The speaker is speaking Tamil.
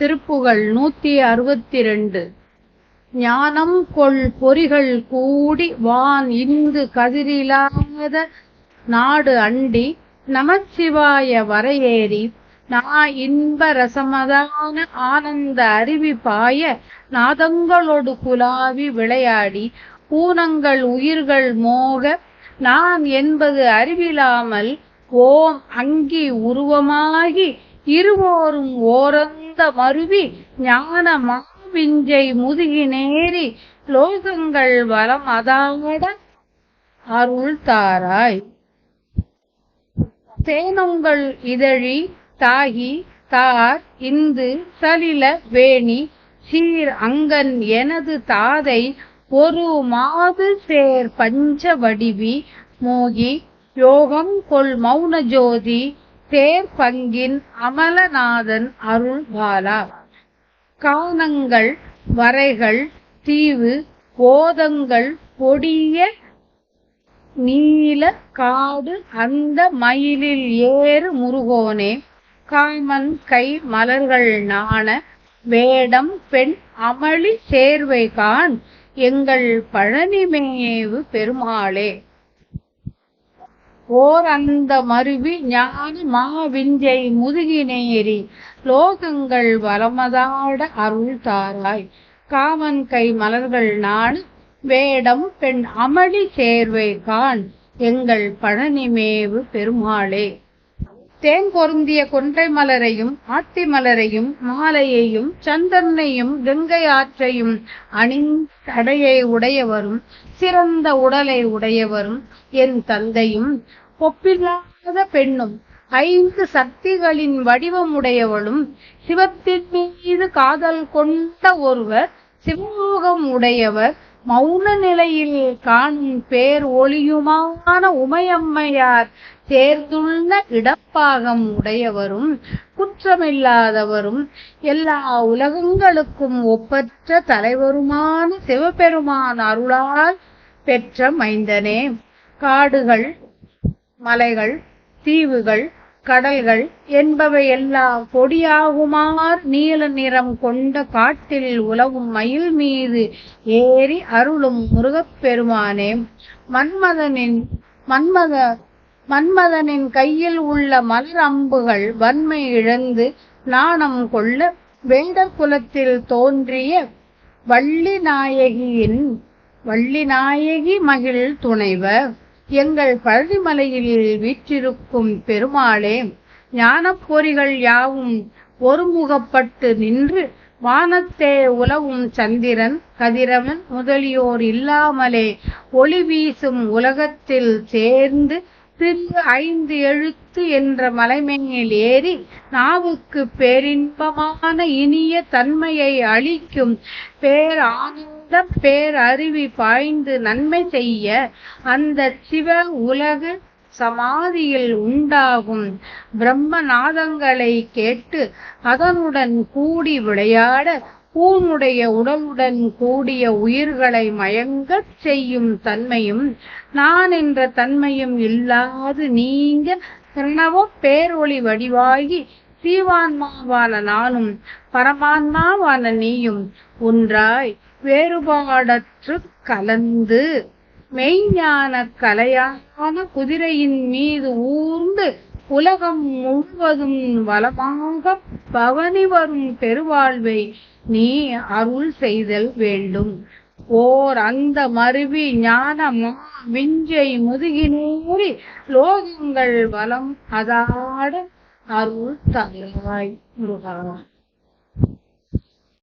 திருப்புகழ் 162. ஞானம் கொள் பொறிகள் கூடி வான் இந்து கதிரிலாத நாடு அண்டி நமச்சிவாய வரையேறி நா இன்ப ரசமதான ஆனந்த அருவி பாய நாதங்களோடு குலாவி விளையாடி ஊனங்கள் உயிர்கள் மோக நான் என்பது அறிவிலாமல் ஓம் அங்கி உருவமாகி இருவோரும் ஓரந்த மருவி ஞான மாவிஞ்சை முதுகினேறி லோகங்கள் வலம் அதாட அருள் தாராய். தேனுங்கள் இதழி தாகி தார் இந்து சலில வேணி சீர் அங்கன் எனது தாதை ஒரு மாது சேர் பஞ்ச வடிவி மோகி யோகம் கொள் மௌன ஜோதி தேர் பங்கின் அமலநாதன் அருள் பாலா. கானங்கள் வரைகள் தீவு ஓதங்கள் பொடிய நீல காடு அந்த மயிலில் ஏறு முருகோனே காமன் கை மலர்கள் நாண வேடம் பெண் அமளி சேர்வை காண் எங்கள் பழனிமேவு பெருமாளே. ஓர் அந்த மருவி ஞான மாவிஞ்சை முதுகினேறி லோகங்கள் வலமதாட அருள் தாராய். காமன் கை மலர்கள் நாண வேடம் பெண் அமளி சேர்வை காண் எங்கள் பழனிமேவு பெருமாளே. தேன் பொருந்திய கொன்றை மலரையும் ஆத்தி மலரையும் மாலையையும் சந்தனையும் கங்கை ஆற்றையும் அணிந்தடையை உடையவரும் சிறந்த உடலை உடையவரும் என் தந்தையும் ஒப்பில்லாத பெண்ணும் 5 சக்திகளின் வடிவமுடையவளும் சிவத்தின் மீது காதல் கொண்ட ஒருவர் சிவலோகம் உடையவர் மௌன நிலையில் காணும் பேர் ஒளியுமான உமையம்மையார் தேர்ந்துள்ள இடப்பாகம் உடையவரும் குற்றமில்லாதவரும் எல்லா உலகங்களுக்கும் ஒப்பற்ற தலைவருமான சிவபெருமான் அருளால் பெற்ற மைந்தனே. காடுகள் மலைகள் தீவுகள் கடல்கள் என்பவை எல்லாம் பொடியாகுமார் நீல நிறம் கொண்ட காட்டில் உலவும் மயில் மீது ஏறி அருளும் முருகப்பெருமானே. மன்மதனின் கையில் உள்ள மலர் அம்புகள் வன்மை இழந்து நாணம் கொள்ள வேடர் குலத்தில் தோன்றிய வள்ளி நாயகி மகிழ் துணைவர் எங்கள் பழனிமலையில் வீற்றிருக்கும் பெருமாளே. ஞானப் பொறிகள் யாவும் ஒருமுகப்பட்டு நின்று வானத்தே உலவும் சந்திரன் கதிரவன் முதலியோர் இல்லாமலே ஒளி வீசும் உலகத்தில் சேர்ந்து திரு 5 எழுத்து என்ற மலைமேல் ஏறி நாவுக்கு பேரின்பமான இனிய தன்மையை அளிக்கும் பேரானந்த பேரருவி பாய்ந்து நன்மை செய்ய அந்த சிவ உலக சமாதியில் உண்டாகும் பிரம்மநாதங்களை கேட்டு அதனுடன் கூடி விளையாட பூனுடைய உடலுடன் கூடிய உயிர்களை மயங்கச் செய்யும் தன்மையும் நான் என்ற தன்மையும் இல்லாது நீங்க பிரணவ பேரொளி வடிவாகி சீவான்மாவான நானும் பரமான்மாவான நீயும் ஒன்றாய் வேறுபாடற்று கலந்து மெய்ஞான கலையான குதிரையின் மீது ஊர்ந்து உலகம் முழுவதும் வளமாக பவனி வரும் பெருவாழ்வை நீ அருள் செய்தல் வேண்டும். ஓர் அந்த மருவி ஞான விஞ்சை முதுகினேறி லோகங்கள் வலம் அதாட அருள் தருவாய் முருகா.